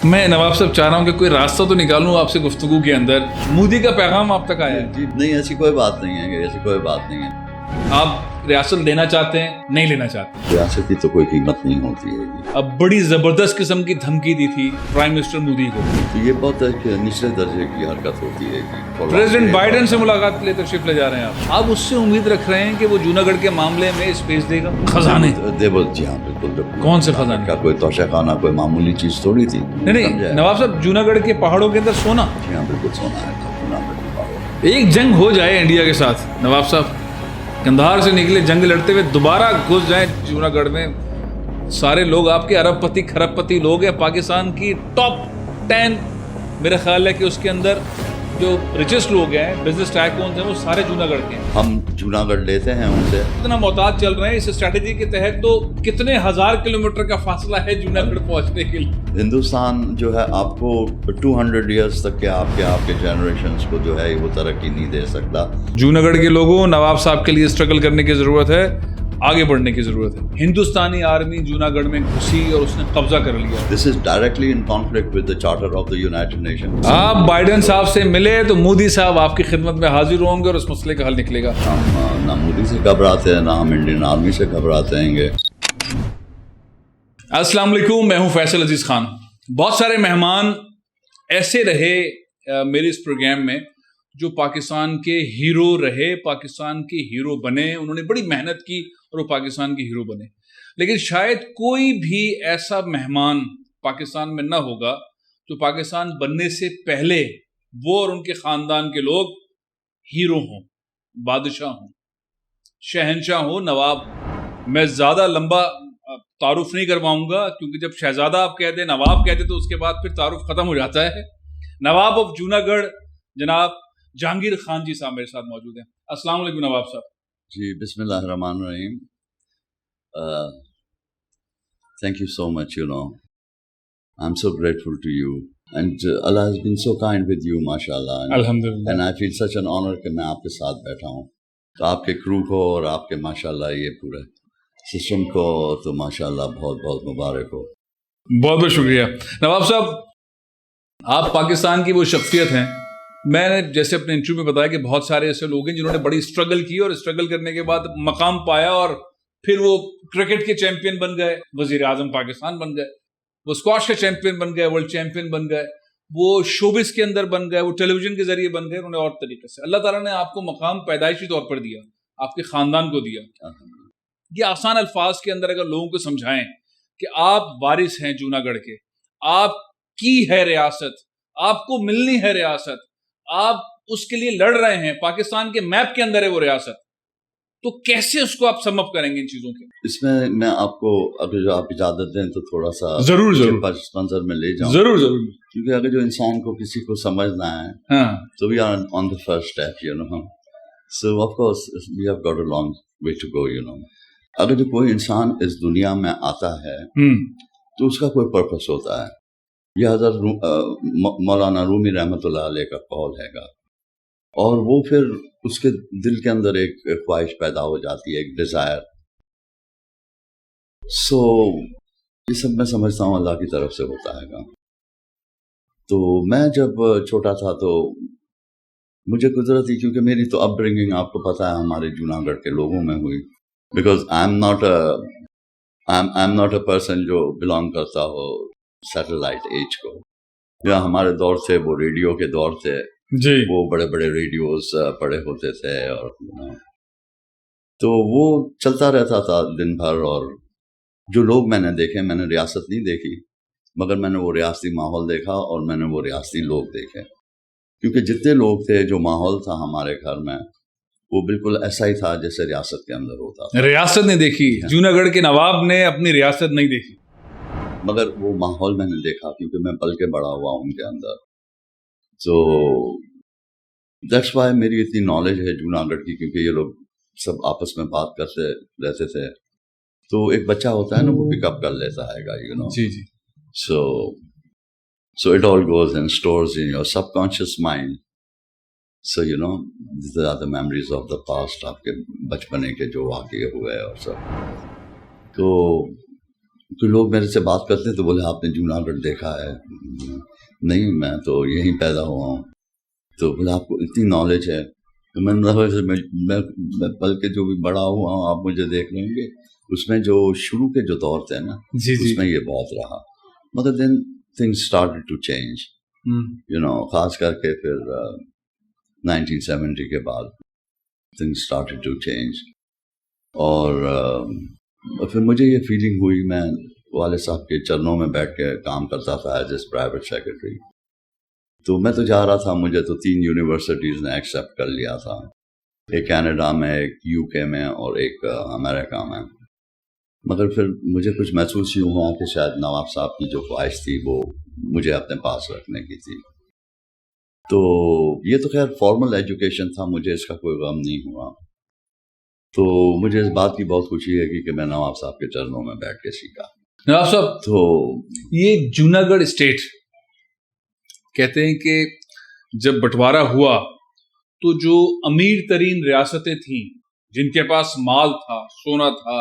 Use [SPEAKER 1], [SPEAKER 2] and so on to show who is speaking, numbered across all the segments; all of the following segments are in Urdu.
[SPEAKER 1] میں نواب صاحب چاہ رہا ہوں کہ کوئی راستہ تو نکالوں آپ سے گفتگو کے اندر. مودی کا پیغام آپ تک آیا ہے؟
[SPEAKER 2] جی نہیں، ایسی کوئی بات نہیں ہے، ایسی کوئی بات نہیں ہے.
[SPEAKER 1] آپ ریاست لینا چاہتے ہیں نہیں لینا چاہتے؟
[SPEAKER 2] ریاست کی تو کوئی قیمت نہیں ہوتی ہے.
[SPEAKER 1] اب بڑی زبردست قسم کی دھمکی دی تھی پرائم منسٹر مودی کو.
[SPEAKER 2] تو یہ بہت ایک نچلے درجے کی حرکت ہوتی ہے.
[SPEAKER 1] پریزیڈنٹ بائیڈن سے ملاقات کے لیے تشریف لے جا رہے ہیں آپ اس سے امید رکھ رہے ہیں کہ وہ جوناگڑھ کے معاملے میں اسپیس دے گا؟ خزانے
[SPEAKER 2] جی ہاں بالکل.
[SPEAKER 1] کون سے خزانے
[SPEAKER 2] کا کوئی توشہ خانہ کوئی معمولی چیز تھوڑی تھی.
[SPEAKER 1] نہیں نواب صاحب، جوناگڑھ کے پہاڑوں کے اندر سونا.
[SPEAKER 2] جی ہاں بالکل سونا ہے.
[SPEAKER 1] ایک جنگ ہو جائے انڈیا کے ساتھ نواب صاحب، کندھار سے نکلے جنگ لڑتے ہوئے دوبارہ گھس جائیں جوناگڑھ میں، سارے لوگ آپ کے ارب پتی کھرب پتی لوگ ہیں. پاکستان کی ٹاپ 10 میرا خیال ہے کہ اس کے اندر جو ریچسٹ لوگ ہیں، بزنس ٹائکونز ہیں، وہ سارے جوناگڑھ کے ہیں.
[SPEAKER 2] ہم جوناگڑھ لیتے ہیں ان سے.
[SPEAKER 1] اتنا محتاط چل رہے ہیں اس اسٹریٹجی کے تحت، تو کتنے ہزار کلومیٹر کا فاصلہ ہے جوناگڑھ پہنچنے کے لیے؟
[SPEAKER 2] ہندوستان جو ہے آپ کو 200 ایئرس تک کے آپ کے جنریشنز کو جو ہے وہ ترقی نہیں دے سکتا.
[SPEAKER 1] جوناگڑھ کے لوگوں نواب صاحب کے لیے اسٹرگل کرنے کی ضرورت ہے، آگے بڑھنے کی ضرورت ہے. ہندوستانی آرمی جوناگڑھ میں گھسی اور اس نے قبضہ کر لیا.
[SPEAKER 2] This is directly in conflict with the Charter of the United Nations.
[SPEAKER 1] آپ بائیڈن صاحب سے ملے تو مودی صاحب آپ کی خدمت میں حاضر ہوں گے اور اس مسئلے کا حل نکلے گا.
[SPEAKER 2] ہم نہ مودی سے گھبراتے ہیں، نہ ہم انڈین آرمی سے گھبراتے ہیں گے.
[SPEAKER 1] السلام علیکم، میں ہوں فیصل عزیز خان. بہت سارے مہمان ایسے رہے میرے اس پروگرام میں جو پاکستان کے ہیرو رہے، پاکستان کے ہیرو بنے. انہوں نے بڑی محنت کی اور وہ پاکستان کے ہیرو بنے. لیکن شاید کوئی بھی ایسا مہمان پاکستان میں نہ ہوگا جو پاکستان بننے سے پہلے وہ اور ان کے خاندان کے لوگ ہیرو ہوں، بادشاہ ہوں، شہنشاہ ہوں، نواب. میں زیادہ لمبا تعارف نہیں کرواؤں گا کیونکہ جب شہزادہ آپ کہہ دیں، نواب کہہ دیں، تو اس کے بعد پھر تعارف ختم ہو جاتا ہے. نواب آف جوناگڑھ جناب جہانگیر خانجی صاحب میرے ساتھ موجود ہیں. السلام علیکم نواب صاحب.
[SPEAKER 2] جی بسم اللہ الرحمن الرحیم. Thank you so much, I'm so grateful to you and Allah has been so kind with you, mashallah.
[SPEAKER 1] الحمدللہ.
[SPEAKER 2] And I feel such an honor کہ میں آپ کے ساتھ بیٹھا ہوں. تو آپ کے کرو کو اور آپ کے ماشاءاللہ یہ پورے سسٹم کو تو ماشاءاللہ بہت بہت مبارک ہو.
[SPEAKER 1] بہت بہت شکریہ نواب صاحب. آپ پاکستان کی وہ شخصیت ہیں، میں نے جیسے اپنے انٹرویو میں بتایا کہ بہت سارے ایسے لوگ ہیں جنہوں نے بڑی اسٹرگل کی اور اسٹرگل کرنے کے بعد مقام پایا اور پھر وہ کرکٹ کے چیمپئن بن گئے، وزیر اعظم پاکستان بن گئے، وہ اسکواش کے چیمپئن بن گئے، ورلڈ چیمپئن بن گئے، وہ شوبز کے اندر بن گئے، وہ ٹیلی ویژن کے ذریعے بن گئے. انہوں نے اور طریقے سے اللہ تعالیٰ نے آپ کو مقام پیدائشی طور پر دیا، آپ کے خاندان کو دیا. یہ آسان الفاظ کے اندر اگر لوگوں کو سمجھائیں کہ آپ وارث ہیں جوناگڑھ کے، آپ کی ہے ریاست، آپ کو ملنی ہے ریاست، آپ اس کے لیے لڑ رہے ہیں، پاکستان کے میپ کے اندر ہے وہ ریاست، تو کیسے اس کو آپ سم اپ کریں گے ان چیزوں کے؟
[SPEAKER 2] اس میں آپ کو اگر جو آپ اجازت دیں تو تھوڑا سا
[SPEAKER 1] ضرور
[SPEAKER 2] پس منظر میں لے جاؤں.
[SPEAKER 1] ضرور ضرور.
[SPEAKER 2] کیونکہ اگر جو انسان کو کسی کو سمجھنا ہے تو we are on the first step, so of course we have got a long way to go. اگر جو کوئی انسان اس دنیا میں آتا ہے تو اس کا کوئی پرپس ہوتا ہے. یہ حضرت مولانا رومی رحمۃ اللہ علیہ کا قول ہے گا، اور وہ پھر اس کے دل کے اندر ایک خواہش پیدا ہو جاتی ہے، ایک ڈیزائر. سو یہ سب میں سمجھتا ہوں اللہ کی طرف سے ہوتا ہے گا. تو میں جب چھوٹا تھا تو مجھے قدرتی، کیونکہ میری تو اپ برنگنگ آپ کو پتہ ہے ہمارے جوناگڑھ کے لوگوں میں ہوئی، because I am not a person جو بلانگ کرتا ہو سیٹلائٹ ایج کو. جو ہمارے دور تھے وہ ریڈیو کے دور تھے
[SPEAKER 1] جی،
[SPEAKER 2] وہ بڑے بڑے ریڈیوز پڑے ہوتے تھے، اور تو وہ چلتا رہتا تھا دن بھر. اور جو لوگ میں نے دیکھے، میں نے ریاست نہیں دیکھی مگر میں نے وہ ریاستی ماحول دیکھا اور میں نے وہ ریاستی لوگ دیکھے. کیونکہ جتنے لوگ تھے، جو ماحول تھا ہمارے گھر میں، وہ بالکل ایسا ہی تھا جیسے ریاست کے اندر ہوتا تھا.
[SPEAKER 1] ریاست نہیں دیکھی، جوناگڑھ کے نواب نے اپنی ریاست نہیں دیکھی،
[SPEAKER 2] مگر وہ ماحول میں نے دیکھا کیونکہ میں پل کے بڑا ہوا ان کے اندر. تو دیٹس وائی میری اتنی نالج ہے جوناگڑھ کی، کیونکہ یہ لوگ سب آپس میں بات کرتے رہتے تھے. تو ایک بچہ ہوتا ہے نا، وہ پک اپ کر لیتا ہے گا،
[SPEAKER 1] جی جی.
[SPEAKER 2] So it all goes and stores in your subconscious mind. So these are the memories of the past, آپ کے بچپنے کے جو واقعے ہوئے اور سب. تو تو لوگ میرے سے بات کرتے تو بولے آپ نے جوناگڑھ دیکھا ہے؟ نہیں میں تو یہیں پیدا ہوا ہوں. تو بولے آپ کو اتنی نالج ہے. تو میں بلکہ جو بھی بڑا ہوا ہوں آپ مجھے دیکھ لیں گے. اس میں جو شروع کے جو دور تھے نا اس میں یہ بہت رہا. مگر then things started to change خاص کر کے پھر 1970 کے بعد تھنگس اسٹارٹڈ ٹو چینج. اور پھر مجھے یہ فیلنگ ہوئی, میں والد صاحب کے چرنوں میں بیٹھ کے کام کرتا تھا ایز اے پرائیویٹ سیکرٹری. تو میں تو جا رہا تھا, مجھے تو 3 یونیورسٹیز نے ایکسیپٹ کر لیا تھا, ایک کینیڈا میں, ایک UK میں اور ایک امریکہ میں. مگر پھر مجھے کچھ محسوس ہی ہوا کہ شاید نواب صاحب کی جو خواہش تھی وہ مجھے اپنے پاس رکھنے کی تھی. تو یہ تو خیر فارمل ایجوکیشن تھا, مجھے اس کا کوئی غم نہیں ہوا. تو مجھے اس بات کی بہت خوشی ہے کہ میں نواب صاحب کے چرنوں میں بیٹھ کے سیکھا.
[SPEAKER 1] نواب صاحب,
[SPEAKER 2] تو
[SPEAKER 1] یہ جوناگڑھ اسٹیٹ کہتے ہیں کہ جب بٹوارا ہوا تو جو امیر ترین ریاستیں تھیں, جن کے پاس مال تھا, سونا تھا,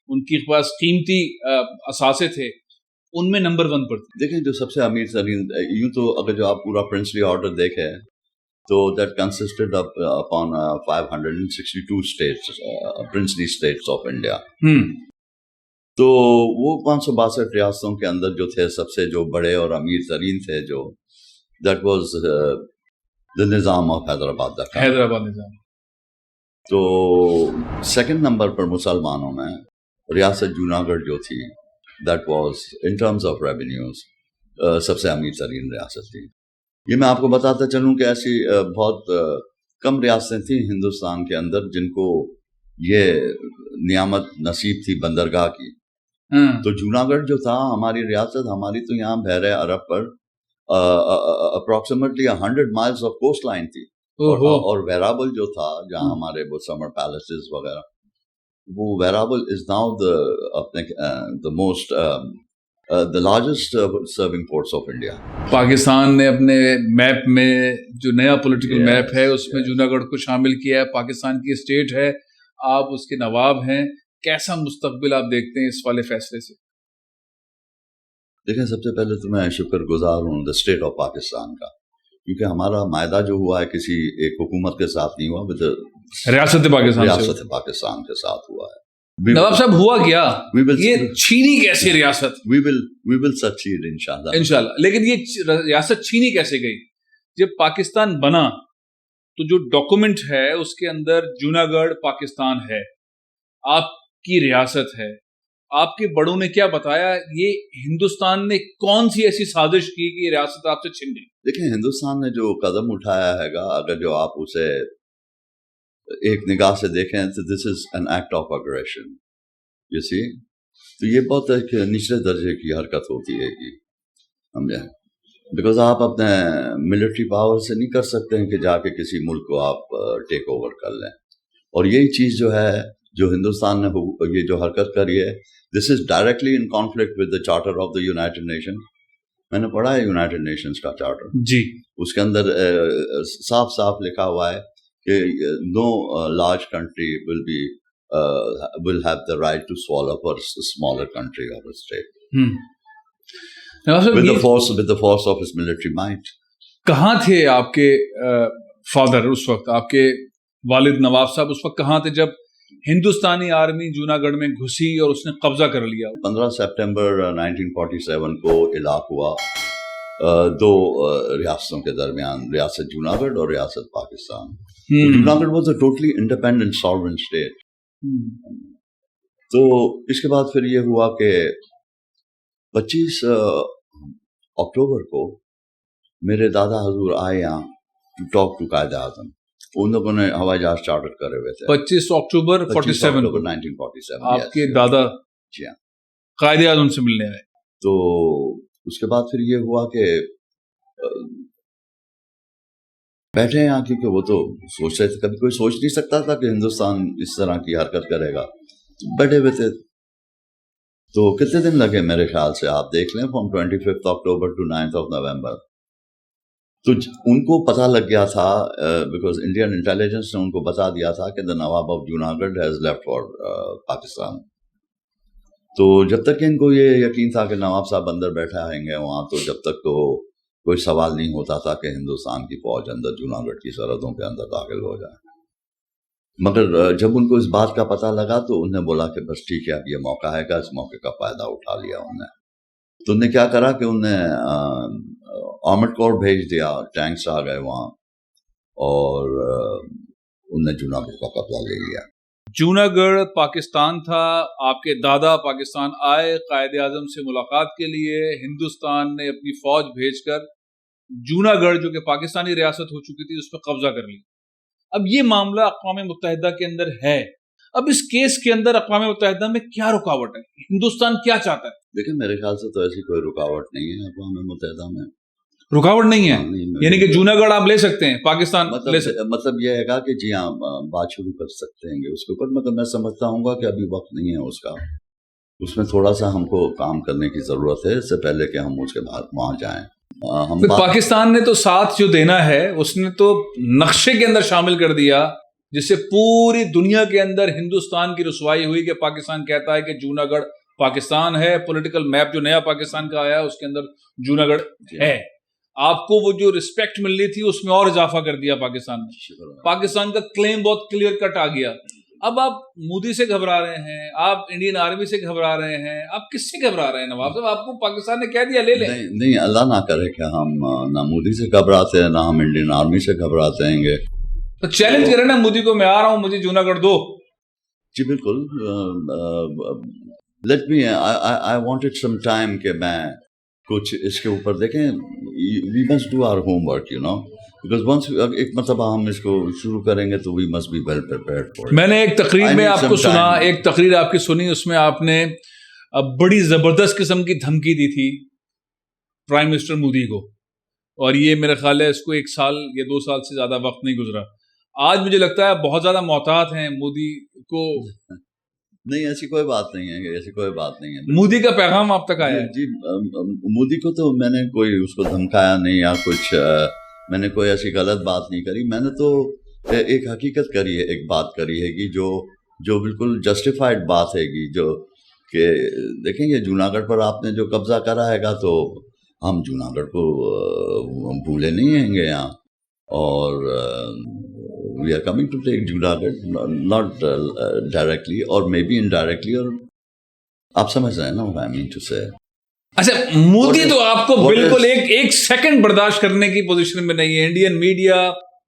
[SPEAKER 1] ان کے پاس قیمتی اثاثے تھے, ان میں نمبر 1 پر تھی.
[SPEAKER 2] دیکھیں جو سب سے امیر ترین, یوں تو اگر جو آپ پورا پرنسلی آرڈر دیکھیں تو that consisted upon 562 states, princely states of India. تو وہ 562 ریاستوں کے اندر جو تھے سب سے جو بڑے اور امیر ترین تھے, جو دیٹ واز دا نظام آف حیدرآباد.
[SPEAKER 1] حیدرآباد نظام.
[SPEAKER 2] تو سیکنڈ نمبر پر مسلمانوں میں ریاست جوناگڑھ جو تھی, that was in terms of revenues سب سے امیر ترین ریاست تھی. یہ میں آپ کو بتاتا چلوں کہ ایسی بہت کم ریاستیں تھیں ہندوستان کے اندر جن کو یہ نعمت نصیب تھی بندرگاہ کی. تو جوناگڑھ جو تھا ہماری ریاست, ہماری تو یہاں بحر عرب پر approximately 100 miles of coast line تھی. اور ویرابل جو تھا جہاں ہمارے وہ سمر پیلسز وغیرہ, وہ ویرابل is now the most the largest serving ports of India.
[SPEAKER 1] Pakistan نے اپنے میپ میں جو نیا پولیٹیکل میپ ہے اس میں جوناگڑھ کو شامل کیا ہے. پاکستان کی اسٹیٹ ہے, آپ اس کے نواب ہیں. کیسا مستقبل آپ دیکھتے ہیں اس والے فیصلے سے؟
[SPEAKER 2] دیکھیں سب سے پہلے تو میں شکر گزار ہوں دا اسٹیٹ آف پاکستان کا, کیونکہ ہمارا معاہدہ جو ہوا ہے کسی ایک حکومت کے ساتھ نہیں ہوا,
[SPEAKER 1] ریاست
[SPEAKER 2] پاکستان کے ساتھ ہوا ہے.
[SPEAKER 1] نواب صاحب ہوا کیا, یہ چھینی کیسے ریاست؟
[SPEAKER 2] we will succeed انشاءاللہ.
[SPEAKER 1] لیکن یہ ریاست چھینی کیسے گئی؟ جب پاکستان بنا تو جو ڈاکومنٹ ہے اس کے اندر جوناگڑھ پاکستان ہے, آپ کی ریاست ہے. آپ کے بڑوں نے کیا بتایا, یہ ہندوستان نے کون سی ایسی سازش کی کہ یہ ریاست آپ سے چھن گئی؟
[SPEAKER 2] دیکھیں ہندوستان نے جو قدم اٹھایا ہے گا, اگر جو آپ اسے ایک نگاہ سے دیکھیں تو this is an act of aggression. You see, تو یہ بہت ایک نچلے درجے کی حرکت ہوتی ہے کہ سمجھیں, بیکاز آپ اپنے ملٹری پاور سے نہیں کر سکتے ہیں کہ جا کے کسی ملک کو آپ ٹیک اوور کر لیں. اور یہی چیز جو ہے جو ہندوستان نے یہ جو حرکت کری ہے, this is directly in conflict with the charter of the United Nation. میں نے پڑھا ہے یونائٹڈ نیشنز کا چارٹر
[SPEAKER 1] جی,
[SPEAKER 2] اس کے اندر صاف صاف لکھا ہوا ہے کہ no large country will have the right to swallow up a smaller country or a state with the force of its military might.
[SPEAKER 1] کہاں تھے آپ کے فادر اس وقت, آپ کے والد نواب صاحب اس وقت کہاں تھے جب ہندوستانی آرمی جوناگڑھ میں گھسی اور اس نے قبضہ کر لیا؟
[SPEAKER 2] 15 سپٹمبر 1947 کو الاق ہوا 2 ریاستوں کے درمیان, ریاست جوناگڑھ اور ریاست Pakistan. Junagadh was a totally independent sovereign state. تو اس کے بعد پھر یہ ہوا کہ 25 اکتوبر کو میرے دادا حضور آئے یہاں to talk to Quaid Azam. ان لوگوں نے ہوائی جہاز چارٹر کرے ہوئے تھے.
[SPEAKER 1] 25 اکتوبر
[SPEAKER 2] 1947
[SPEAKER 1] آپ کے دادا
[SPEAKER 2] جی ہاں
[SPEAKER 1] قائد اعظم سے ملنے آئے.
[SPEAKER 2] تو اس کے بعد پھر یہ ہوا کہ بیٹھے یہاں, کیونکہ وہ تو سوچ رہے تھے, کبھی کوئی سوچ نہیں سکتا تھا کہ ہندوستان اس طرح کی حرکت کرے گا. بیٹھے ہوئے تھے. تو کتنے دن لگے میرے خیال سے آپ دیکھ لیں, فرام 25 اکتوبر ٹو 9 نومبر. تو ان کو پتہ لگ گیا تھا, بیکاز انڈین انٹیلیجنس نے ان کو بتا دیا تھا کہ the Nawab of Junagadh has left for Pakistan. تو جب تک ان کو یہ یقین تھا کہ نواب صاحب اندر بیٹھا آئیں گے وہاں، تو جب تک تو کوئی سوال نہیں ہوتا تھا کہ ہندوستان کی فوج اندر جوناگڑھ کی سرحدوں کے اندر داخل ہو جائے. مگر جب ان کو اس بات کا پتہ لگا تو انہوں نے بولا کہ بس ٹھیک ہے، اب یہ موقع ہے گا، اس موقع کا فائدہ اٹھا لیا انہوں نے. تو انہوں نے کیا کرا کہ انہوں نے آرمڈ کور بھیج دیا، ٹینکس آ گئے وہاں، اور انہوں نے جوناگڑھ کا قبضہ لے لیا.
[SPEAKER 1] جوناگڑھ پاکستان تھا، آپ کے دادا پاکستان آئے قائد اعظم سے ملاقات کے لیے، ہندوستان نے اپنی فوج بھیج کر جوناگڑھ جو کہ پاکستانی ریاست ہو چکی تھی اس پہ قبضہ کر لیا. اب یہ معاملہ اقوام متحدہ کے اندر ہے. اب اس کیس کے اندر اقوام متحدہ میں کیا رکاوٹ ہے؟ ہندوستان کیا چاہتا ہے؟
[SPEAKER 2] دیکھیں میرے خیال سے تو ایسی کوئی رکاوٹ نہیں ہے اقوام متحدہ میں.
[SPEAKER 1] رکاوٹ نہیں ہے؟ یعنی کہ جوناگڑھ آپ لے سکتے ہیں، پاکستان لے سکتے ہیں.
[SPEAKER 2] مطلب یہ ہے گا کہ جی ہاں بات شروع کر سکتے ہیں اس کے اوپر، مگر میں سمجھتا ہوں گا کہ ابھی وقت نہیں ہے اس کا. اس میں تھوڑا سا ہم کو کام کرنے کی ضرورت ہے اس سے پہلے کہ ہم اس کے بعد وہاں جائیں.
[SPEAKER 1] پاکستان نے تو ساتھ جو دینا ہے اس نے تو نقشے کے اندر شامل کر دیا، جس سے پوری دنیا کے اندر ہندوستان کی رسوائی ہوئی کہ پاکستان کہتا ہے کہ جوناگڑھ پاکستان ہے. پولیٹیکل میپ جو نیا پاکستان کا آیا اس کے اندر جوناگڑھ ہے. آپ کو وہ جو رسپیکٹ ملنی تھی اس میں اور اضافہ کر دیا پاکستان نے. پاکستان کا کلیم بہت کلیئر کٹ آ گیا. اب آپ مودی سے گھبرا رہے ہیں، آپ انڈین آرمی سے گھبرا رہے ہیں، آپ کس سے گھبرا رہے ہیں نواب صاحب؟ آپ کو پاکستان نے کہہ دیا لے لیں.
[SPEAKER 2] نہیں اللہ نہ کرے کہ ہم نہ مودی سے گھبراتے ہیں نہ ہم انڈین آرمی سے گھبراتے ہیں گے.
[SPEAKER 1] تو چیلنج کریں نا مودی کو، میں آ رہا ہوں، مجھے جوناگڑھ دو.
[SPEAKER 2] جی بالکل. Let me I wanted some time کہ میں کچھ اس کے اوپر دیکھیں. We must do our homework you know, because once ایک مرتبہ ہم اس کو شروع کریں گے تو we must be well prepared for.
[SPEAKER 1] میں نے ایک تقریر میں آپ کو سنا، ایک تقریر آپ کی سنی، اس میں آپ نے بڑی زبردست قسم کی دھمکی دی تھی پرائم منسٹر مودی کو، اور یہ میرا خیال ہے اس کو 1 سال یا 2 سال سے زیادہ وقت نہیں گزرا. آج مجھے لگتا ہے بہت زیادہ محتاط ہیں مودی کو.
[SPEAKER 2] نہیں ایسی کوئی بات نہیں ہے، ایسی کوئی بات نہیں ہے.
[SPEAKER 1] مودی کا پیغام آپ تک آیا ہے؟
[SPEAKER 2] جی مودی کو تو میں نے کوئی اس کو دھمکایا نہیں یا کچھ، میں نے کوئی ایسی غلط بات نہیں کری. میں نے تو ایک حقیقت کری ہے، ایک بات کری ہے کہ جو بالکل جسٹیفائڈ بات ہے گی، جو کہ دیکھیں گے جوناگڑھ پر آپ نے جو قبضہ کرا ہے گا تو ہم جوناگڑھ کو بھولے نہیں ہیں گے یہاں، اور we are coming to take Junagadh, not directly or maybe indirectly, اور آپ سمجھ رہے ہیں نا what I mean to say.
[SPEAKER 1] اچھا مودی تو آپ کو بالکل ایک سیکنڈ برداشت کرنے کی پوزیشن میں نہیں ہے. Indian media,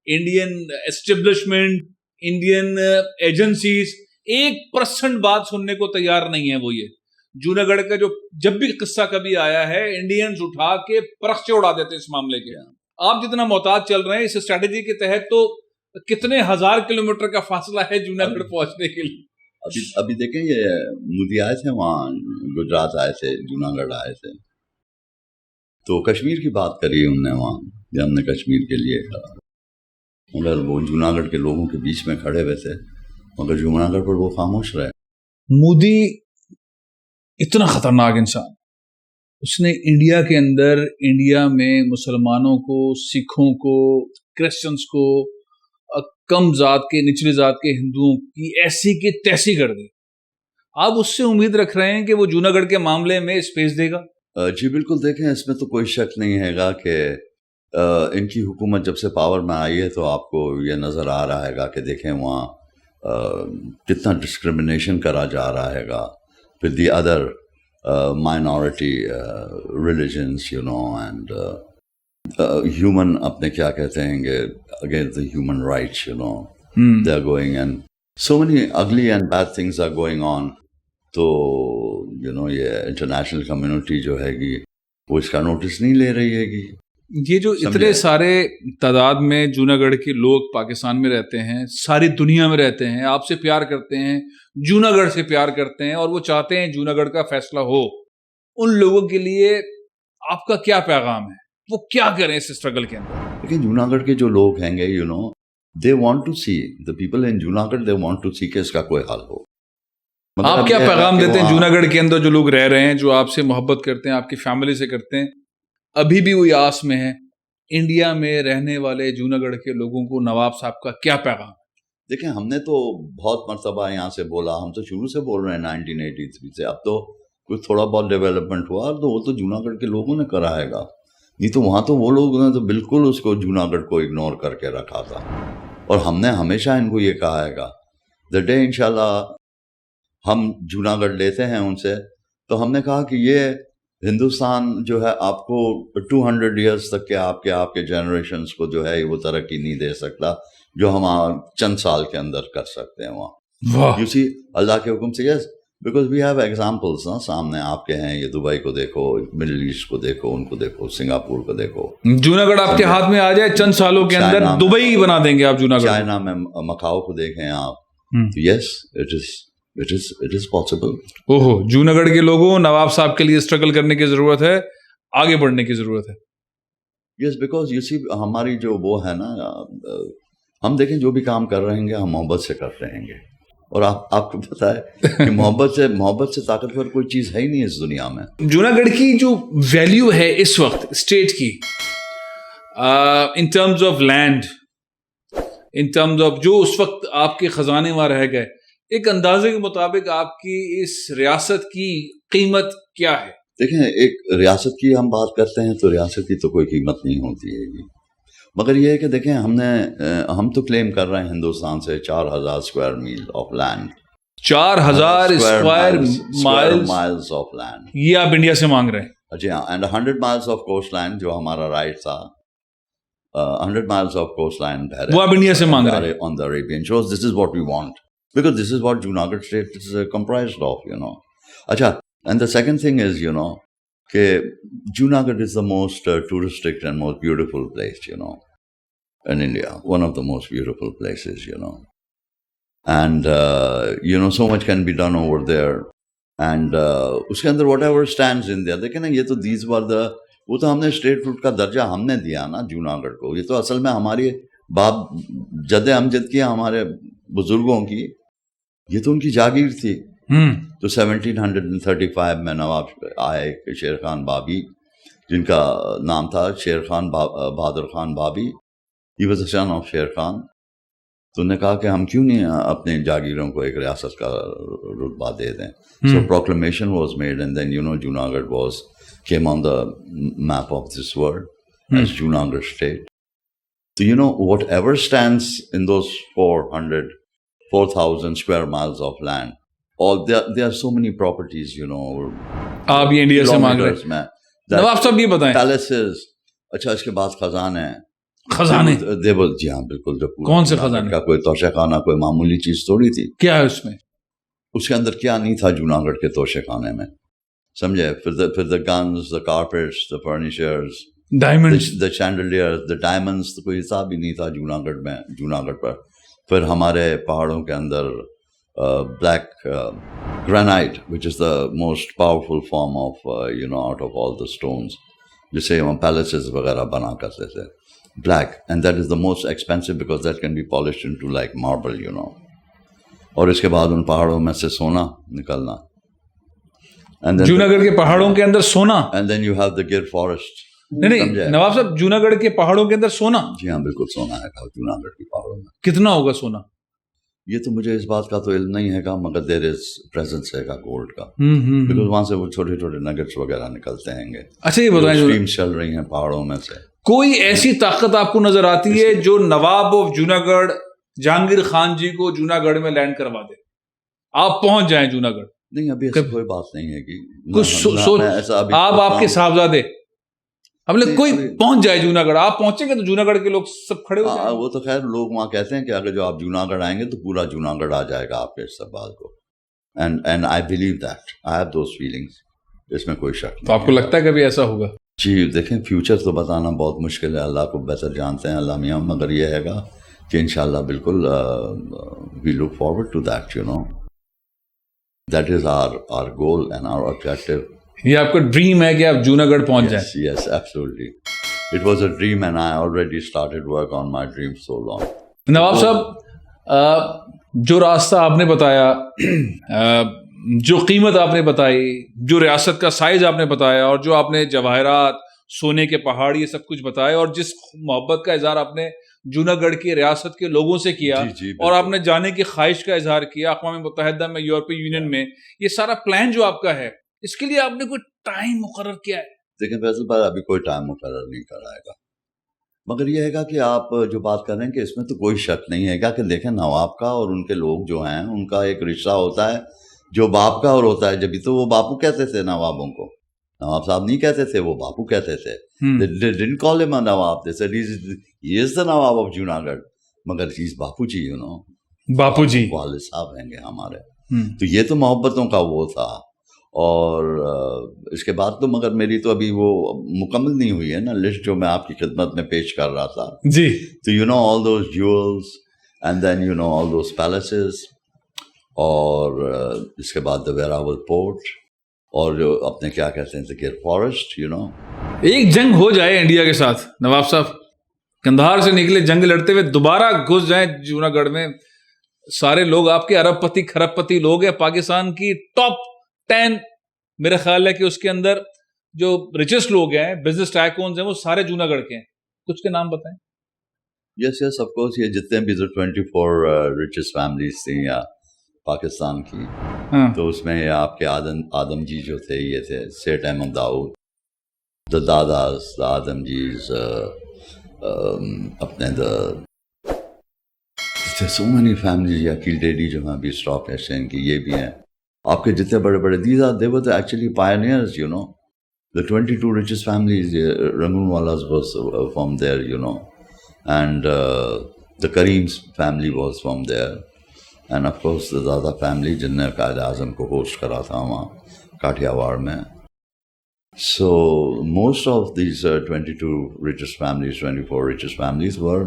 [SPEAKER 1] Indian establishment, Indian agencies 1% بات سننے کو تیار نہیں ہے. وہ یہ جوناگڑھ کا جو جب بھی قصہ کبھی آیا ہے انڈینز اٹھا کے پرخچے اڑا دیتے اس معاملے کے. آپ جتنا محتاط چل رہے ہیں اس اسٹریٹجی کے تحت تو کتنے ہزار کلومیٹر کا فاصلہ ہے جوناگڑھ پہنچنے کے لیے.
[SPEAKER 2] ابھی دیکھیں یہ مودی آئے تھے وہاں، گجرات آئے تھے، جوناگڑھ آئے تھے، تو کشمیر کی بات کری انہوں نے وہاں، جب ہم نے کشمیر کے لیے کہا، مگر وہ جوناگڑھ کے لوگوں کے بیچ میں کھڑے ہوئے تھے، مگر جوناگڑھ پر وہ خاموش رہے.
[SPEAKER 1] مودی اتنا خطرناک انسان، اس نے انڈیا کے اندر، انڈیا میں مسلمانوں کو، سکھوں کو، کرسچنس کو، کم ذات کے، نچلی ذات کے ہندوؤں کی ایسی کی تیسی کر دی. آپ اس سے امید رکھ رہے ہیں کہ وہ جوناگڑھ کے معاملے میں اسپیس دے گا؟
[SPEAKER 2] جی بالکل. دیکھیں اس میں تو کوئی شک نہیں ہے گا کہ ان کی حکومت جب سے پاور میں آئی ہے تو آپ کو یہ نظر آ رہا ہے گا کہ دیکھیں وہاں کتنا ڈسکرمنیشن کرا جا رہا ہے گا with the other minority religions, you know, and human اپنے کیا کہتے ہیں گے against the human rights, you know, they are going, and so many ugly and bad things are going on. تو you know یہ انٹرنیشنل کمیونٹی جو ہے گی وہ اس کا نوٹس نہیں لے رہی ہے گی.
[SPEAKER 1] یہ جو اتنے سارے تعداد میں جوناگڑھ کے لوگ پاکستان میں رہتے ہیں، ساری دنیا میں رہتے ہیں، آپ سے پیار کرتے ہیں، جوناگڑھ سے پیار کرتے ہیں، اور وہ چاہتے ہیں جوناگڑھ کا فیصلہ ہو، ان لوگوں کے لیے آپ کا کیا پیغام ہے؟ وہ کیا کریں اس اسٹرگل کے اندر؟
[SPEAKER 2] لیکن جوناگڑھ کے جو لوگ ہیں گے you know they want to see the people in Junagadh, they want to see کہ اس کا کوئی حل ہو.
[SPEAKER 1] آپ کیا پیغام دیتے ہیں جوناگڑھ کے اندر جو لوگ رہ رہے ہیں، جو آپ سے محبت کرتے ہیں، آپ کی فیملی سے کرتے ہیں، ابھی بھی وہی آس میں ہیں؟ انڈیا میں رہنے والے جوناگڑھ کے لوگوں کو نواب صاحب کا کیا پیغام؟
[SPEAKER 2] دیکھیں ہم نے تو بہت مرتبہ یہاں سے بولا, ہم تو شروع سے بول رہے ہیں 1983 سے, اب تو کچھ تھوڑا بہت ڈیولپمنٹ ہوا, تو وہ تو جوناگڑھ کے لوگوں نے کرا ہے گا, نہیں تو وہاں تو وہ لوگوں نے تو بالکل اس کو جوناگڑھ کو اگنور کر کے رکھا تھا. اور ہم نے ہمیشہ ان کو یہ کہا ہے گا دا ڈے انشاءاللہ ہم جوناگڑھ لیتے ہیں ان سے, تو ہم نے کہا کہ یہ ہندوستان جو ہے آپ کو 200 ایئرس تک کے آپ کے جنریشنز کو جو ہے وہ ترقی نہیں دے سکتا جو ہم چند سال کے اندر کر سکتے ہیں وہاں. یو سی اللہ کے حکم سے, yes because we have examples نا سامنے آپ کے ہیں, یہ دبئی کو دیکھو, مڈل ایسٹ کو دیکھو, ان کو دیکھو, سنگاپور کو دیکھو.
[SPEAKER 1] جوناگڑھ آپ کے ہاتھ میں آ جائے چند سالوں کے اندر دبئی بنا دیں گے آپ جوناگڑھ.
[SPEAKER 2] چائنا میں مکاؤ کو دیکھیں آپ, یس اٹ از پاسبل.
[SPEAKER 1] اوہو, جوناگڑھ کے لوگوں نواب صاحب کے لیے اسٹرگل کرنے کی ضرورت ہے, آگے بڑھنے کی ضرورت ہے.
[SPEAKER 2] یس بیکاز یو سی ہماری جو وہ ہے نا, ہم دیکھیں جو بھی کام کر رہے ہیں ہم محبت سے کر رہے ہیں, اور آپ کو پتا ہے کہ محبت سے طاقتور کوئی چیز ہے ہی نہیں اس دنیا میں.
[SPEAKER 1] جوناگڑھ کی جو ویلیو ہے اس وقت اسٹیٹ کی, in terms of land, in terms of جو اس وقت آپ کے خزانے وہاں رہ گئے, ایک اندازے کے مطابق آپ کی اس ریاست کی قیمت کیا ہے؟
[SPEAKER 2] دیکھیں ایک ریاست کی ہم بات کرتے ہیں تو ریاست کی تو کوئی قیمت نہیں ہوتی ہے, مگر یہ ہے کہ دیکھیں ہم تو کلیم کر رہے ہیں ہندوستان سے 4000 square mile of land,
[SPEAKER 1] 4000 square
[SPEAKER 2] miles of land,
[SPEAKER 1] یہ آپ انڈیا سے مانگ رہے ہیں؟
[SPEAKER 2] جی ہاں, and 100 miles of coastline جو ہمارا رائٹ تھا, 100 مائلز آف کوسٹ لائن
[SPEAKER 1] وہ آپ انڈیا سے مانگ رہے ہیں
[SPEAKER 2] on the Arabian shores. This is what we want because this is what Junagadh state is comprised of, you know. Acha, and the second thing is, you know, کہ Junagadh is the most touristic and most beautiful place, you know, in India. One of the most beautiful places, you know. And, you know, so much can be done over there. And اس کے اندر whatever stands in there, دیکھیں نا یہ تو these were the, وہ تو ہم نے اسٹیٹ فوڈ کا درجہ ہم نے دیا نا جوناگڑھ کو. یہ تو اصل میں ہماری باپ جد امجد کی, ہمارے بزرگوں کی, یہ تو ان کی جاگیر تھی. تو 1735 میں نواب آئے شیر خان بابی, جن کا نام تھا Sher Khan Bahadur Khan Babi, he was a son of Sher Khan. تو انہوں نے کہا کہ ہم کیوں نہیں اپنے جاگیروں کو ایک ریاست کا رتبہ دے دیں. So proclamation was made and then you know Junagadh was came on the map of this world as Junagadh state. So you know whatever stands in those 4,000 square miles of land, all there are so many properties, you know.
[SPEAKER 1] آپ یہ انڈیا سے مانگ رہے ہیں. نواب صاحب یہ بتائیں,
[SPEAKER 2] پیلسز, اچھا اس کے بعد خزانے,
[SPEAKER 1] خزانے
[SPEAKER 2] جی ہاں بالکل.
[SPEAKER 1] کون سے خزانے
[SPEAKER 2] کا کوئی توشہ خانہ کوئی معمولی چیز تھوڑی تھی.
[SPEAKER 1] کیا ہے اس میں؟
[SPEAKER 2] اس کے اندر کیا نہیں تھا جوناگڑھ کے توشہ خانے میں, سمجھے. پھر دا گنز, دا کارپیٹس, دا فرنیچرز,
[SPEAKER 1] ڈائمنڈس,
[SPEAKER 2] دا چینڈلیئر, دا ڈائمنڈس, تو کوئی حساب ہی نہیں تھا جوناگڑھ میں, جوناگڑھ پر. پھر ہمارے پہاڑوں کے اندر black granite which is the most powerful form of you know out of all the stones, جسے ہم پیلسز وغیرہ بنا کرتے تھے, black, and that is the most expensive because that can be polished into like marble, you know. اور اس کے بعد ان پہاڑوں میں سے سونا نکلنا,
[SPEAKER 1] جوناگڑھ کے پہاڑوں کے اندر سونا.
[SPEAKER 2] And then you have the Gir forest.
[SPEAKER 1] نہیں نواب صاحب, جوناگڑھ کے پہاڑوں کے اندر سونا؟ جی
[SPEAKER 2] ہاں بالکل سونا ہے جوناگڑھ کے پہاڑوں میں.
[SPEAKER 1] کتنا ہوگا سونا؟
[SPEAKER 2] یہ تو مجھے اس بات کا تو علم نہیں ہے گا, مگر دیر از پریزنس ہے گا گولڈ کا, بیکاز وہاں سے وہ چھوٹے چھوٹے نگٹس وغیرہ نکلتے ہیں گے.
[SPEAKER 1] اچھا یہ بتائیں,
[SPEAKER 2] اسٹریمز چل رہی ہیں پہاڑوں میں سے,
[SPEAKER 1] کوئی ایسی طاقت آپ کو نظر آتی ہے جو نواب آف جوناگڑھ جہانگیر خان جی کو جوناگڑھ میں لینڈ کروا دے, آپ پہنچ جائیں جوناگڑھ؟
[SPEAKER 2] نہیں, ابھی ایسی کوئی بات نہیں ہے کہ
[SPEAKER 1] آپ کے صاحبزادے ہم لوگ کوئی پہنچ جائے جوناگڑھ, آپ پہنچیں گے تو جوناگڑھ کے لوگ سب کھڑے ہو جائیں.
[SPEAKER 2] وہ تو خیر لوگ وہاں کہتے ہیں کہ اگر جو آپ جوناگڑھ آئیں گے تو پورا جوناگڑھ آ جائے گا آپ کے استقبال کو, and I believe that, I have those feelings, اس میں کوئی شک نہیں.
[SPEAKER 1] تو آپ کو لگتا ہے کبھی ایسا ہوگا؟
[SPEAKER 2] جی دیکھیں فیوچر تو بتانا بہت مشکل ہے, اللہ کو بہتر جانتے ہیں اللہ میاں, مگر یہ ہے گا کہ انشاءاللہ بالکل we look forward to that, you know. That is our goal and our objective.
[SPEAKER 1] یہ آپ کا ڈریم ہے کہ آپ جوناگڑھ پہنچ جائیں؟
[SPEAKER 2] Yes, absolutely. It was a dream and I already started work on my dream so long.
[SPEAKER 1] نواب صاحب, جو راستہ آپ نے بتایا, جو قیمت آپ نے بتائی, جو ریاست کا سائز آپ نے بتایا, اور جو آپ نے جواہرات, سونے کے پہاڑ, یہ سب کچھ بتایا, اور جس محبت کا اظہار آپ نے جوناگڑھ کی ریاست کے لوگوں سے کیا اور آپ نے جانے کی خواہش کا اظہار کیا اقوام متحدہ میں, یورپی یونین میں, یہ سارا پلان جو آپ کا ہے اس کے لیے آپ نے کوئی ٹائم مقرر کیا ہے؟
[SPEAKER 2] دیکھیں فیصل بھائی ابھی کوئی ٹائم مقرر نہیں کرائے گا, مگر یہ ہے گا کہ آپ جو بات کر رہے ہیں کہ اس میں تو کوئی شک نہیں ہے گا کہ دیکھیں نواب کا اور ان کے لوگ جو ہیں ان کا ایک رشتہ ہوتا ہے جو باپ کا اور ہوتا ہے. جبھی تو وہ باپو کہتے تھے نوابوں کو, نواب صاحب نہیں کہتے تھے, وہ باپو کہتے تھے. They didn't call him a Nawab. They said he is the Nawab of Junagadh. مگر he's Bapu G, you know.
[SPEAKER 1] Bapu جی
[SPEAKER 2] والد صاحب ہیں گے ہمارے. تو یہ تو محبتوں کا وہ تھا. اور اس کے بعد تو مگر میری تو ابھی وہ مکمل نہیں ہوئی ہے نا لسٹ جو میں آپ کی خدمت میں پیش کر رہا تھا
[SPEAKER 1] جی.
[SPEAKER 2] تو you know all those jewels and then you know all those palaces اور اس کے بعد the Veeraval Port اور جو اپنے کیا کہتے ہیں the Gir Forest, you know.
[SPEAKER 1] ایک جنگ ہو جائے انڈیا کے ساتھ نواب صاحب, کندھار سے نکلے جنگ لڑتے ہوئے دوبارہ گھس جائیں جوناگڑھ میں, سارے لوگ آپ کے ارب پتی کھرب پتی لوگ ہیں, پاکستان کی ٹاپ 10 میرا خیال ہے کہ اس کے اندر جو ریچسٹ لوگ ہیں, بزنس ٹائکونز ہیں, وہ سارے جوناگڑھ کے ہیں. کچھ کے نام بتائیں.
[SPEAKER 2] یس یس آف کورس, یہ جتنے بھی 24 ریچسٹ فیملیز تھیں یا پاکستان کی, تو اس میں آپ کے آدم جی جو تھے یہ تھے Seth Ahmed Dawood, the Dadas, the Adamjees, اپنے so many families, یا کیل ڈیڈی جو ہیں ابھی اسٹاک ایکسچینج کی یہ بھی ہیں. آپ کے جتنے بڑے بڑے they were actually pioneers, you know. The 22 richest families, Rangoon Walla's was from there, you know. And the Kareem's family was from there. And of course the Dada family جن نے قائد اعظم کو ہوسٹ کرا تھا وہاں کاٹھیا واڑ میں. So most of these 22 richest families, 24 richest families were,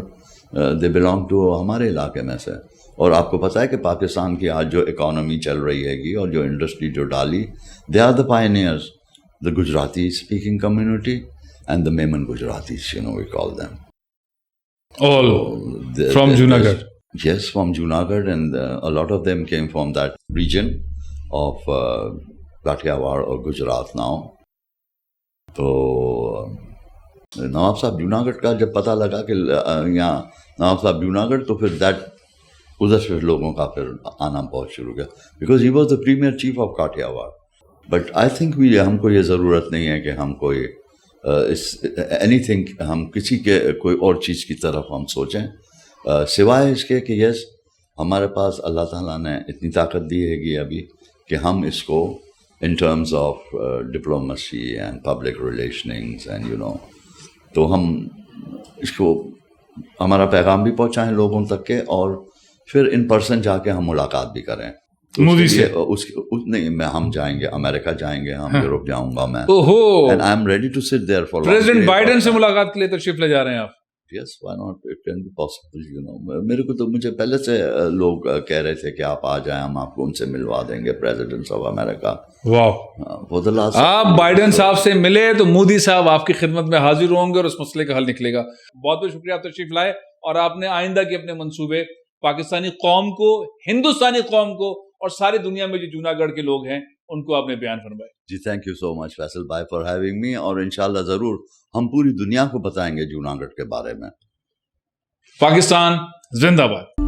[SPEAKER 2] they belong to ہمارے علاقے میں سے. اور آپ کو پتہ ہے کہ پاکستان کی آج جو اکانومی چل رہی ہے گی اور جو انڈسٹری جو ڈالی, they are the pioneers, the Gujarati speaking community and the Memon Gujaratis, you know, we call them.
[SPEAKER 1] All from Junagadh.
[SPEAKER 2] Yes, from Junagadh, and a lot of them came from that region of Kathiawar or Gujarat now. تو نواب صاحب جوناگڑھ کا جب پتہ لگا کہ یہاں نواب صاحب جوناگڑھ, تو پھر ادھر سے لوگوں کا پھر آنا بہت شروع کیا, because he was the premier chief of Kathiawar. But I think ہم کو یہ ضرورت نہیں ہے کہ ہم کوئی اینی تھنگ ہم کسی کے کوئی اور چیز کی طرف ہم سوچیں, سوائے اس کے کہ یس ہمارے پاس اللہ تعالیٰ نے اتنی طاقت دی ہے گی ابھی کہ ہم اس کو in terms of diplomacy and public relations and you know, تو ہم اس کو ہمارا پیغام بھی پہنچائیں لوگوں تک کے, اور پھر ان پرسن جا کے ہم ملاقات بھی کریں.
[SPEAKER 1] مودی سے
[SPEAKER 2] نہیں, ہم جائیں گے امریکہ جائیں گے, ہم یوروپ جاؤں گا میں, and I'm ready to sit there for
[SPEAKER 1] president Biden سے ملاقات کے لیے تشریف لے جا رہے ہیں آپ؟
[SPEAKER 2] Yes, why not? It can be possible, you know. میرے کو تو مجھے پہلے سے لوگ کہہ رہے تھے کہ آپ آ جائیں, ہم آپ کو ان سے ملوا دیں گے, پریزیڈنٹس آف امریکہ.
[SPEAKER 1] واہ, آپ بائیڈن صاحب سے ملے تو مودی صاحب آپ کی خدمت میں حاضر ہوں گے اور اس مسئلے کا حل نکلے گا. بہت بہت شکریہ آپ تشریف لائے, اور آپ نے آئندہ کے اپنے منصوبے پاکستانی قوم کو, ہندوستانی قوم کو اور ساری دنیا میں جو جوناگڑھ کے لوگ ہیں ان کو آپ نے بیان فرمائے.
[SPEAKER 2] جی تھینک یو سو مچ فیصل بھائی فار ہیونگ می, اور انشاءاللہ ضرور ہم پوری دنیا کو بتائیں گے جوناگڑھ کے بارے میں.
[SPEAKER 1] پاکستان زندہ باد.